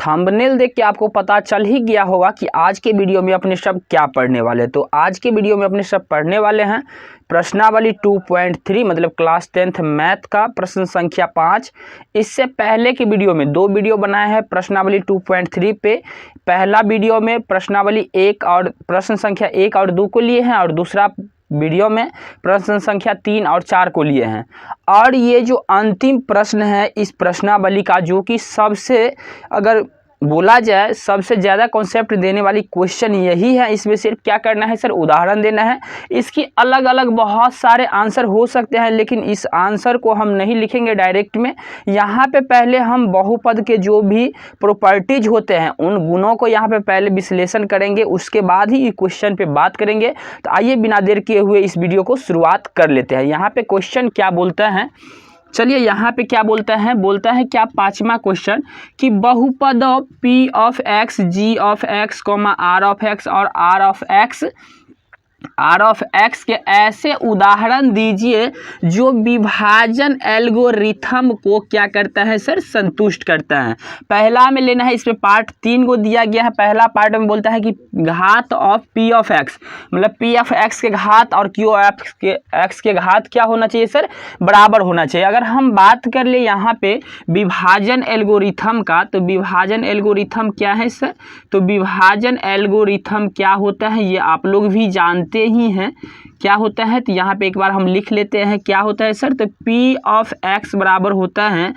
Thumbnail देख के आपको पता चल ही गया होगा कि आज के वीडियो में अपने सब क्या पढ़ने वाले। तो आज के वीडियो में अपने सब पढ़ने वाले हैं प्रश्नावली 2.3 मतलब क्लास 10th मैथ का प्रश्न संख्या 5। इससे पहले की वीडियो में 2 वीडियो बनाए हैं प्रश्नावली 2.3 पे। पहला वीडियो में प्रश्नावली 1 और प्रश्न संख्या 1 और 2 को लिए हैं और दूसरा वीडियो में प्रश्न संख्या 3 और 4 को लिए हैं। और ये जो अंतिम प्रश्न है इस प्रश्नावली का, जो कि सबसे अगर बोला जाए सबसे ज़्यादा कॉन्सेप्ट देने वाली क्वेश्चन यही है। इसमें सिर्फ क्या करना है सर, उदाहरण देना है। इसकी अलग अलग बहुत सारे आंसर हो सकते हैं, लेकिन इस आंसर को हम नहीं लिखेंगे डायरेक्ट में। यहाँ पे पहले हम बहुपद के जो भी प्रॉपर्टीज होते हैं उन गुणों को यहाँ पे पहले विश्लेषण करेंगे, उसके बाद ही इस क्वेश्चन पे बात करेंगे। तो आइए बिना देर किए हुए इस वीडियो को शुरुआत कर लेते हैं। यहाँ पे क्वेश्चन क्या बोलता है, चलिए यहाँ पे क्या बोलता है क्या 5वां क्वेश्चन कि बहुपद P of x, G of x, R of x और R ऑफ x के ऐसे उदाहरण दीजिए जो विभाजन एल्गोरिथम को क्या करता है सर, संतुष्ट करता है। पहला में लेना है, इसमें पार्ट 3 को दिया गया है। पहला पार्ट में बोलता है कि घात ऑफ P ऑफ x मतलब P ऑफ x के घात और Q ऑफ x के घात क्या होना चाहिए सर, बराबर होना चाहिए। अगर हम बात कर ले यहाँ पे विभाजन एल्गोरिथम का, तो विभाजन एल्गोरिथम क्या है सर, तो विभाजन एल्गोरिथम क्या होता है ये आप लोग भी जानते ही हैं क्या होता है। तो यहाँ पे एक बार हम लिख लेते हैं क्या होता है सर, तो P ऑफ x बराबर होता है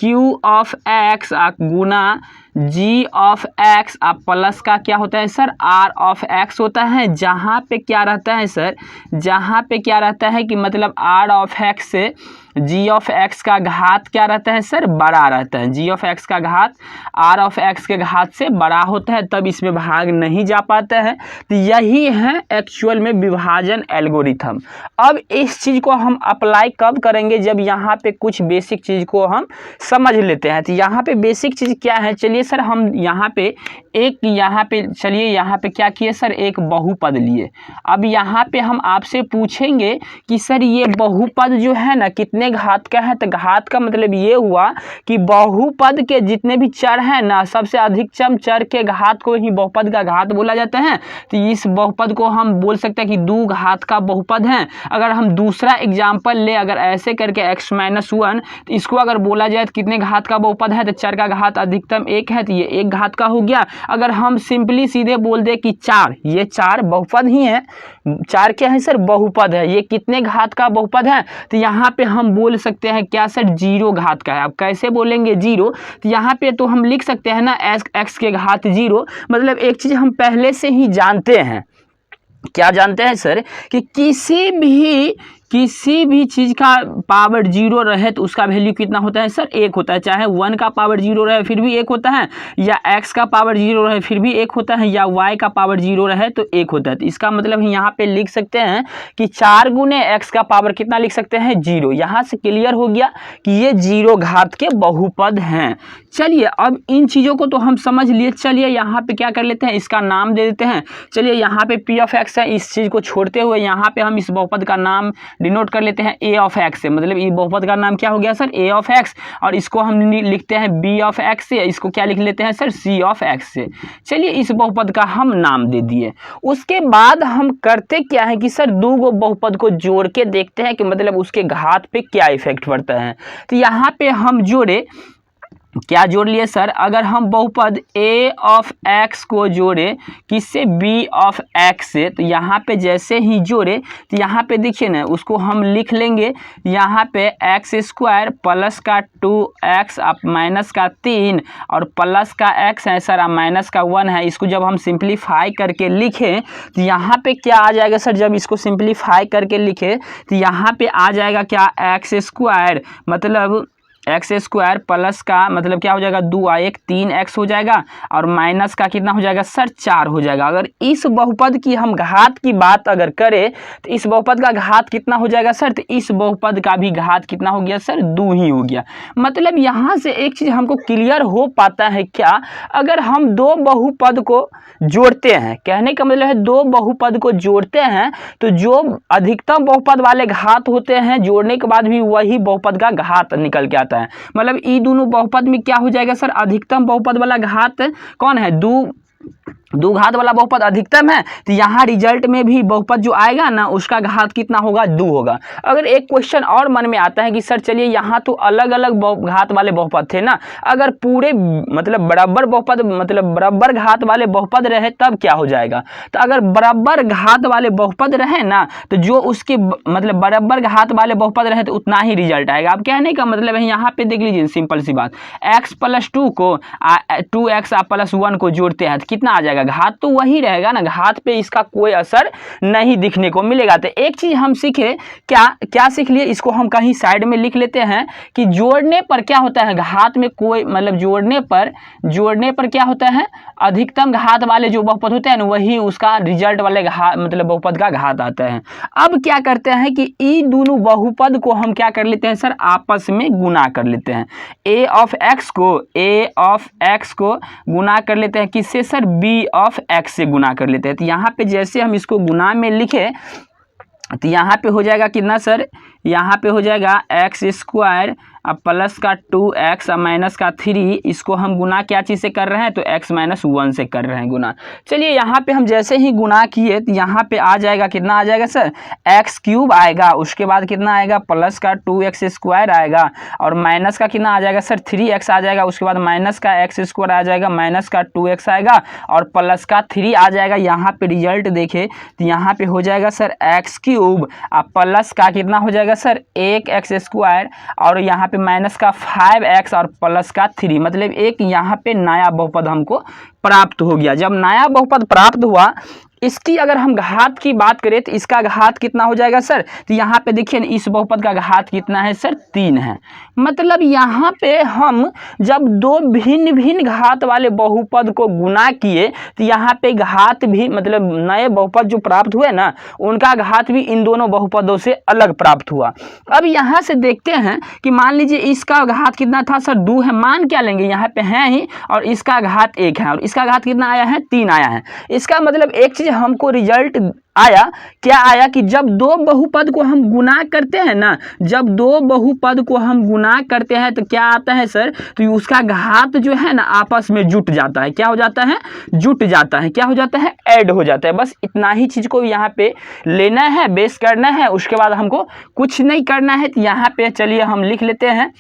Q of x Guna G of x plus का क्या होता है सर, R ऑफ x होता है। जहाँ पे क्या रहता है सर, जहाँ पे क्या रहता है कि मतलब R ऑफ x से G ऑफ x का घात क्या रहता है सर, बड़ा रहता है। G ऑफ x का घात R ऑफ x के घात से बड़ा होता है, तब इसमें भाग नहीं जा पाता है। तो यही है एक्चुअल में विभाजन एल्गोरिथम। अब इस चीज़ को हम अप्लाई कब करेंगे, जब यहाँ पे कुछ बेसिक चीज़ को हम समझ लेते हैं। तो यहाँ पे बेसिक चीज़ क्या है, चलिए सर हम यहाँ पे चलिए यहाँ पे क्या किए सर, एक बहुपद लिए। अब यहाँ पे हम आपसे पूछेंगे कि सर ये बहुपद जो है ना कितने घात का है। तो घात का मतलब ये हुआ कि बहुपद के जितने भी चर हैं ना, सबसे अधिकतम चर के घात को ही बहुपद का घात बोला जाता है। तो इस बहुपद को हम बोल सकते हैं कि 2 घात का बहुपद है। अगर हम दूसरा एग्जाम्पल ले, अगर ऐसे करके x-1, तो इसको अगर बोला जाए तो कितने घात का बहुपद है, तो चर का घात अधिकतम 1 है, तो ये 1 घात का हो गया। अगर हम सिंपली सीधे बोल दे कि 4, ये 4 बहुपद ही है। 4 क्या है सर, बहुपद है। ये कितने घात का बहुपद है, तो यहाँ पे हम बोल सकते हैं क्या सर, 0 घात का है। अब कैसे बोलेंगे 0, तो यहाँ पे तो हम लिख सकते हैं ना x के घात 0। मतलब एक चीज़ हम पहले से ही जानते हैं, क्या जानते हैं सर, कि किसी भी चीज़ का पावर 0 रहे तो उसका वैल्यू कितना होता है सर, 1 होता है। चाहे 1 का पावर 0 रहे फिर भी 1 होता है, या x का पावर 0 रहे फिर भी 1 होता है, या y का पावर 0 रहे तो 1 होता है। तो इसका मतलब यहाँ पे लिख सकते हैं कि 4 गुने x का पावर कितना लिख सकते हैं, 0। यहाँ से क्लियर हो गया कि ये 0 घात के बहुपद हैं। चलिए अब इन चीज़ों को तो हम समझ लिए। चलिए यहाँ पे क्या कर लेते हैं, इसका नाम दे देते हैं। चलिए यहाँ पे P ऑफ x है, इस चीज़ को छोड़ते हुए यहाँ पे हम इस बहुपद का नाम डिनोट कर लेते हैं A ऑफ x से। मतलब ये बहुपद का नाम क्या हो गया सर, A ऑफ x, और इसको हम लिखते हैं B ऑफ x से। इसको क्या लिख लेते हैं सर, C ऑफ x से। चलिए इस बहुपद का हम नाम दे दिए। उसके बाद हम करते क्या है कि सर 2 गो बहुपद को जोड़ के देखते हैं कि मतलब उसके घात पे क्या इफेक्ट पड़ता है। तो यहाँ पे हम क्या जोड़ लिए सर, अगर हम बहुपद A ऑफ x को जोड़े किससे, B ऑफ x से, तो यहाँ पे जैसे ही जोड़े तो यहाँ पे देखिए ना, उसको हम लिख लेंगे यहाँ पे x² प्लस का 2x माइनस का 3 और प्लस का x है सर, माइनस का 1 है। इसको जब हम सिंप्लीफाई करके लिखें तो यहाँ पे क्या आ जाएगा सर, जब इसको सिंप्लीफाई करके लिखे तो यहाँ पे आ जाएगा क्या, x² मतलब x² प्लस का मतलब क्या हो जाएगा, 2 3x हो जाएगा, और माइनस का कितना हो जाएगा सर, 4 हो जाएगा। अगर इस बहुपद की हम घात की बात अगर करें तो इस बहुपद का घात कितना हो जाएगा सर, तो इस बहुपद का भी घात कितना हो गया सर, 2 ही हो गया। मतलब यहाँ से एक चीज़ हमको क्लियर हो पाता है क्या, अगर हम 2 बहुपद को जोड़ते हैं, कहने का मतलब है 2 बहुपद को जोड़ते हैं तो जो अधिकतम बहुपद वाले घात होते हैं जोड़ने के बाद भी वही बहुपद का घात निकल के आता है। है। मतलब ई दोनों बहुपद में क्या हो जाएगा सर, अधिकतम बहुपद वाला घात कौन है, दो घात वाला बहुपद अधिकतम है। तो यहाँ रिजल्ट में भी बहुपद जो आएगा ना उसका घात कितना होगा, 2 होगा। अगर एक क्वेश्चन और मन में आता है कि सर चलिए यहाँ तो अलग अलग घात वाले बहुपद थे ना, अगर पूरे मतलब बराबर बहुपद मतलब बराबर घात वाले बहुपद रहे तब क्या हो जाएगा। तो अगर बराबर घात वाले बहुपद रहे ना तो जो उसके मतलब बराबर घात वाले बहुपद रहे तो उतना ही रिजल्ट आएगा। अब कहने का मतलब है यहाँ पे देख लीजिए सिंपल सी बात, x+2 को 2x +1 को जोड़ते हैं तो कितना आ जाएगा, घात तो वही रहेगा ना, घात पे इसका कोई असर नहीं दिखने को मिलेगा। तो एक चीज हम सीखे, क्या सीख लिए, इसको हम कहीं साइड में लिख लेते हैं कि जोड़ने पर क्या होता है, घात में कोई मतलब जोड़ने पर क्या होता है, अधिकतम घात वाले जो बहुपद होते हैं ना वही उसका रिजल्ट वाले घात मतलब बहुपद का घात आता है। अब क्या करते हैं कि ई दोनों बहुपद को हम क्या कर लेते हैं सर, आपस में गुना कर लेते हैं। a ऑफ x को गुना कर लेते हैं किससे सर, b ऑफ x से गुना कर लेते हैं। तो यहाँ पे जैसे हम इसको गुना में लिखे तो यहाँ पे हो जाएगा कितना सर, यहाँ पे हो जाएगा x² अब प्लस का 2x अब माइनस का 3, इसको हम गुना क्या चीज़ से कर रहे हैं, तो x - 1 से कर रहे हैं गुना। चलिए यहाँ पे हम जैसे ही गुना किए तो यहाँ पे आ जाएगा कितना आ जाएगा सर, x³ आएगा, उसके बाद कितना आएगा प्लस का 2x² आएगा और माइनस का कितना आ जाएगा सर 3x आ जाएगा, उसके बाद माइनस का x² आ जाएगा, माइनस का 2x आएगा और प्लस का 3 आ जाएगा। यहाँ पे रिजल्ट देखे तो यहाँ पे हो जाएगा सर x³ अब प्लस का कितना हो जाएगा सर 1x² और यहाँ पे माइनस का 5x और प्लस का 3, मतलब एक यहाँ पे नया बहुपद हमको प्राप्त हो गया। जब नया बहुपद प्राप्त हुआ इसकी अगर हम घात की बात करें तो इसका घात कितना हो जाएगा सर, तो यहाँ पे देखिए इस बहुपद का घात कितना है सर, 3 है। मतलब यहाँ पे हम जब दो भिन्न भिन्न घात वाले बहुपद को गुना किए तो यहाँ पे घात भी मतलब नए बहुपद जो प्राप्त हुए ना उनका घात भी इन दोनों बहुपदों से अलग प्राप्त हुआ। अब यहाँ से देखते हैं कि मान लीजिए इसका घात कितना था सर, 2 है, मान क्या लेंगे यहाँ पे है ही, और इसका घात 1 है और इसका घात कितना आया है, 3 आया है। इसका मतलब एक चीज हमको रिजल्ट आया, क्या आया कि जब दो बहुपद को हम गुना करते हैं ना, जब दो बहुपद को हम गुना करते हैं तो क्या आता है सर, तो उसका घात जो है ना आपस में जुट जाता है। क्या हो जाता है, जुट जाता है, क्या हो जाता है, ऐड हो जाता है। बस इतना ही चीज को यहाँ पे लेना है, बेस करना है, उसके बाद हमको कुछ नहीं करना है। तो यहाँ पे चलिए हम लिख लेते हैं,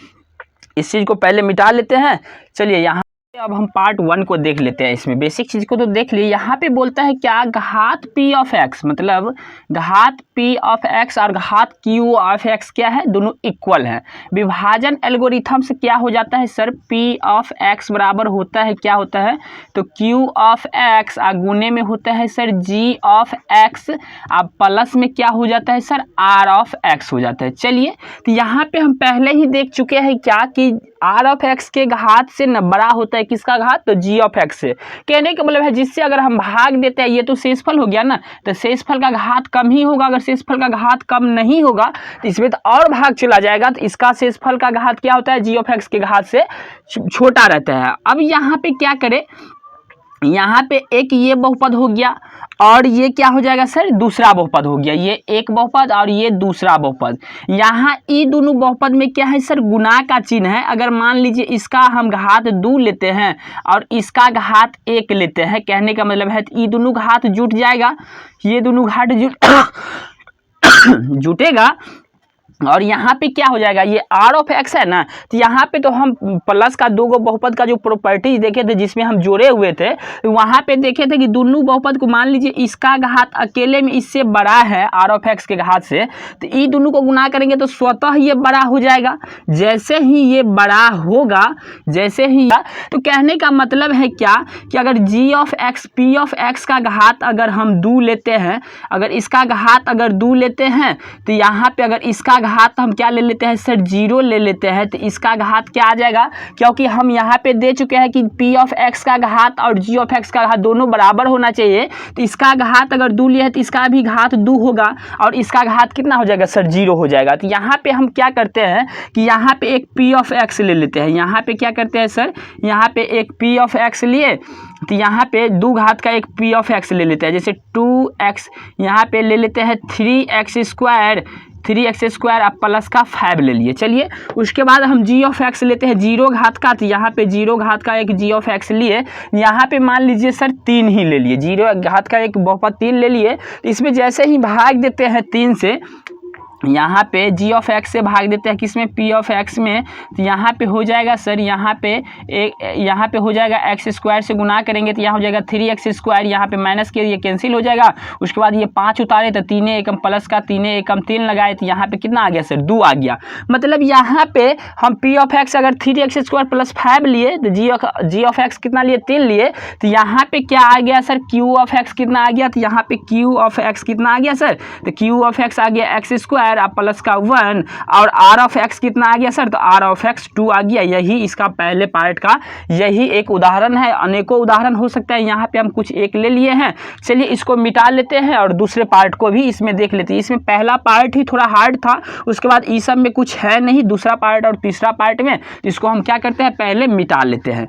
इस चीज को पहले मिटा लेते हैं। चलिए यहाँ अब हम पार्ट 1 को देख लेते हैं। इसमें बेसिक चीज को तो देख लिए, यहाँ पे बोलता है क्या, घात p ऑफ x, मतलब घात p ऑफ x और घात q ऑफ x क्या है, दोनों इक्वल है। विभाजन एल्गोरिथम से क्या हो जाता है सर, p ऑफ x बराबर होता है, क्या होता है, तो q ऑफ x गुने में होता है सर g ऑफ x, अब प्लस में क्या हो जाता है सर, r ऑफ x हो जाता है। चलिए तो यहाँ पे हम पहले ही देख चुके हैं क्या कि r ऑफ x के घात से न बड़ा होता है किसका घात, तो g ऑफ x से। कहने का मतलब है जिससे अगर हम भाग देते हैं, ये तो शेषफल हो गया ना, तो शेषफल का घात कम ही होगा। अगर शेषफल का घात कम नहीं होगा तो इसमें तो और भाग चला जाएगा, तो इसका शेषफल का घात क्या होता है, g ऑफ x के घात से छोटा रहता है। अब यहाँ पे क्या करें, यहाँ पे एक ये बहुपद हो गया और ये क्या हो जाएगा सर, दूसरा बहुपद हो गया, ये एक बहुपद और ये दूसरा बहुपद। यहाँ ये दोनों बहुपद में क्या है सर, गुना का चिन्ह है। अगर मान लीजिए इसका हम घात 2 लेते हैं और इसका घात 1 लेते हैं, कहने का मतलब है ये दोनों घात जुट जाएगा, ये दोनों घात जुटेगा और यहाँ पे क्या हो जाएगा, ये r ऑफ x है ना, तो यहाँ पे तो हम प्लस का 2 बहुपद का जो प्रॉपर्टीज देखे थे जिसमें हम जोड़े हुए थे, तो वहाँ पे देखे थे कि दोनों बहुपद को मान लीजिए इसका घात अकेले में इससे बड़ा है r ऑफ x के घात से, तो ये दोनों को गुना करेंगे तो स्वतः ये बड़ा हो जाएगा। जैसे ही ये बड़ा होगा, जैसे ही, तो कहने का मतलब है क्या कि अगर g of x p of x का घात अगर हम 2 लेते हैं, अगर इसका घात अगर 2 लेते हैं तो यहाँ पे अगर इसका घात हम क्या ले लेते हैं सर, 0 ले लेते हैं, तो इसका घात क्या आ जाएगा, क्योंकि हम यहाँ पे दे चुके हैं कि p ऑफ x का घात और g ऑफ x का घात दोनों बराबर होना चाहिए। तो इसका घात अगर 2 लिया है तो इसका भी घात 2 होगा और इसका घात कितना हो जाएगा सर, 0 हो जाएगा। तो यहाँ पे हम क्या करते हैं कि यहाँ पे एक p ऑफ x ले लेते हैं, यहाँ पे क्या करते हैं सर, यहाँ पे एक p ऑफ x लिए तो यहाँ पे 2 घात का एक p ऑफ x ले लेते हैं, जैसे 2x, यहाँ पे ले लेते हैं 3x², 3x² आप प्लस का 5 ले लिए। चलिए उसके बाद हम g ऑफ x लेते हैं, 0 घात का, तो यहाँ पे 0 घात का एक g ऑफ x लिए, यहाँ पे मान लीजिए सर 3 ही ले लिए, 0 घात का एक बहुपद 3 ले लिए। तो इसमें जैसे ही भाग देते हैं 3 से, यहाँ पे g ऑफ x से भाग देते हैं किसमें, p ऑफ x में, तो यहाँ पे हो जाएगा सर, यहाँ पे हो जाएगा x² से गुना करेंगे तो यहाँ हो जाएगा 3x², यहाँ पे माइनस के ये कैंसिल हो जाएगा। उसके बाद ये 5 उतारे तो 3 एकम प्लस का 3 एकम 3 लगाए तो यहाँ पे कितना आ गया सर, 2 आ गया। मतलब यहाँ पे हम p ऑफ x अगर 3x² प्लस 5 लिए तो g ऑफ x कितना लिए, 3 लिए, तो यहाँ पे क्या आ गया सर, q ऑफ x कितना आ गया, तो यहाँ पे q ऑफ x कितना आ गया सर, तो q ऑफ x आ गया x² आप प्लस का 1, और r ऑफ x कितना आ गया सर, तो r ऑफ x 2 आ गया। यही इसका पहले पार्ट का यही एक उदाहरण है, अनेकों उदाहरण हो सकता है, यहाँ पे हम कुछ एक ले लिए हैं। चलिए इसको मिटा लेते हैं और दूसरे पार्ट को भी इसमें देख लेते हैं। इसमें पहला पार्ट ही थोड़ा हार्ड था, उसके बाद इस सब में कुछ है नहीं, दूसरा पार्ट और तीसरा पार्ट में, इसको हम क्या करते हैं, पहले मिटा लेते हैं।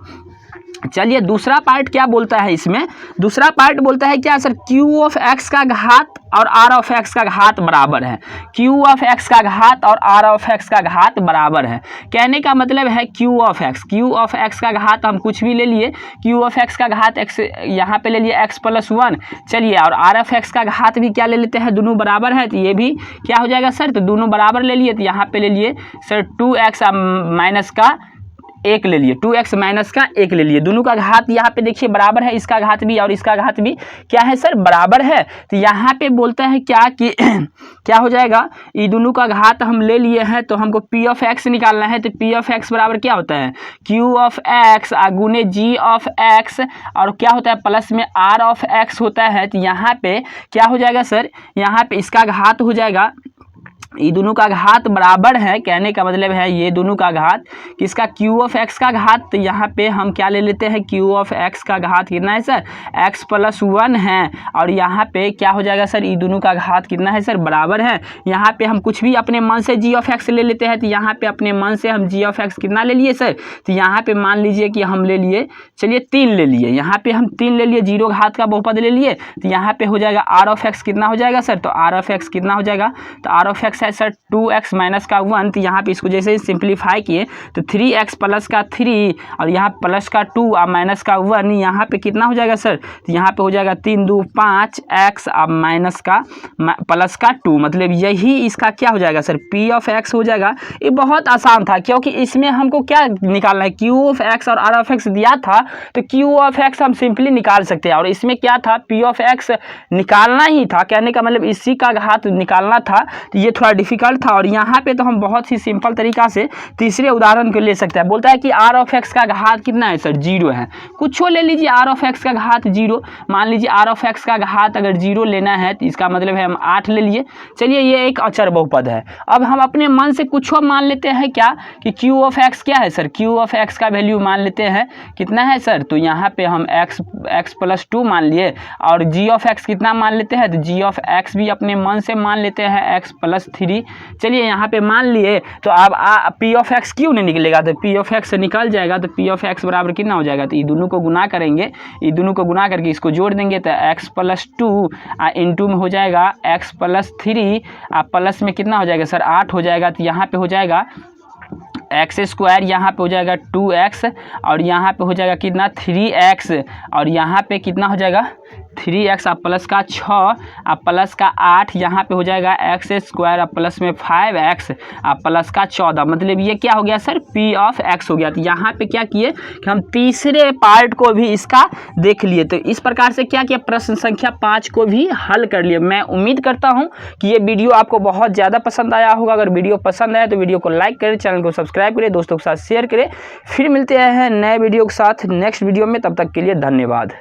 चलिए दूसरा पार्ट क्या बोलता है, इसमें दूसरा पार्ट बोलता है क्या सर, q ऑफ x का घात और r ऑफ x का घात बराबर है, q ऑफ x का घात और r ऑफ x का घात बराबर है। कहने का मतलब है q ऑफ x का घात हम कुछ भी ले लिए, q ऑफ x का घात x यहाँ पे ले लिए x + 1। चलिए और r ऑफ x का घात भी क्या ले लेते हैं, दोनों बराबर है, तो ये भी क्या हो जाएगा सर, तो दोनों बराबर ले लिए, तो यहाँ पे ले लिए सर 2x माइनस का 1 ले लिए, 2x माइनस का 1 ले लिए। दोनों का घात यहाँ पे देखिए बराबर है, इसका घात भी और इसका घात भी क्या है सर, बराबर है। तो यहाँ पे बोलता है क्या कि क्या हो जाएगा, ये दोनों का घात हम ले लिए हैं, तो हमको p ऑफ x निकालना है, तो p ऑफ x बराबर क्या होता है, q ऑफ x गुने g ऑफ x, और क्या होता है प्लस में r ऑफ x होता है। तो यहाँ पे क्या हो जाएगा सर, यहाँ पे इसका घात हो जाएगा, ये दोनों का घात बराबर है, कहने का मतलब है ये दोनों का घात किसका, q ऑफ x का घात। तो यहाँ पे हम क्या ले लेते हैं, q ऑफ x का घात कितना है सर, x + 1 है, और यहाँ पे क्या हो जाएगा सर, ये दोनों का घात कितना है सर, बराबर है। यहाँ पे हम कुछ भी अपने मन से g ऑफ x ले लेते हैं, तो यहाँ पे अपने मन से हम g ऑफ x कितना ले लिए सर, तो यहाँ पे मान लीजिए कि हम ले लिए, चलिए 3 ले लिए, यहाँ पे हम 3 ले लिए, 0 घात का बहुपद ले लिए, तो यहाँ पे हो जाएगा r ऑफ x कितना हो जाएगा सर, तो r ऑफ x कितना हो जाएगा, तो r ऑफ x है सर 2x माइनस का 1। तो यहाँ पे इसको जैसे सिंप्लीफाई किए तो 3x प्लस का 3 और यहाँ प्लस का 2 और माइनस का 1, यहाँ पे कितना हो जाएगा सर, तो यहाँ पे हो जाएगा 3 2 5 x और माइनस का प्लस का 2, मतलब यही इसका क्या हो जाएगा सर, p ऑफ x हो जाएगा। ये बहुत आसान था क्योंकि इसमें हमको क्या निकालना है, q ऑफ x और r ऑफ x दिया था, तो q ऑफ x हम सिंपली निकाल सकते हैं, और इसमें क्या था, p ऑफ x निकालना ही था, कहने का मतलब इसी का घात निकालना था, तो ये थोड़ा डिफिकल्ट था। और यहाँ पे तो हम बहुत ही सिंपल तरीका से तीसरे उदाहरण को ले सकते हैं। बोलता है कि r ऑफ x का घात कितना है सर, 0 है, कुछ ले लीजिए, r ऑफ x का घात 0, मान लीजिए r ऑफ x का घात अगर 0 लेना है तो इसका मतलब है हम 8 ले लिए। चलिए ये एक अचर बहुपद है। अब हम अपने मन से कुछ मान लेते हैं क्या कि q ऑफ x क्या है सर, q ऑफ x का वैल्यू मान लेते हैं कितना है सर, तो यहाँ पे हम x + 2 मान लिए, और g ऑफ x कितना मान लेते हैं, तो g ऑफ x भी अपने मन से मान लेते हैं x + 3। चलिए यहाँ पे मान लिए, तो अब p ऑफ x क्यों नहीं निकलेगा, तो p ऑफ x निकल जाएगा, तो p ऑफ x बराबर कितना हो जाएगा, तो ये दोनों को गुना करेंगे, ये दोनों को गुना करके इसको जोड़ देंगे, तो x + 2 इंटू में हो जाएगा x + 3 प्लस में कितना हो जाएगा सर, 8 हो जाएगा। तो यहाँ पे हो जाएगा x², यहाँ पे हो जाएगा 2x, और यहाँ पे हो जाएगा कितना 3x, और यहाँ पे कितना हो जाएगा 3x प्लस का 6 प्लस का 8, यहाँ पे हो जाएगा x² प्लस में 5x प्लस का 14, मतलब ये क्या हो गया सर, p ऑफ x हो गया। तो यहाँ पे क्या किए कि हम तीसरे पार्ट को भी इसका देख लिए, तो इस प्रकार से क्या किया, प्रश्न संख्या 5 को भी हल कर लिए। मैं उम्मीद करता हूँ कि ये वीडियो आपको बहुत ज़्यादा पसंद आया होगा। अगर वीडियो पसंद आया तो वीडियो को लाइक करें, चैनल को सब्सक्राइब करें, दोस्तों के साथ शेयर करें। फिर मिलते हैं नए वीडियो के साथ नेक्स्ट वीडियो में, तब तक के लिए धन्यवाद।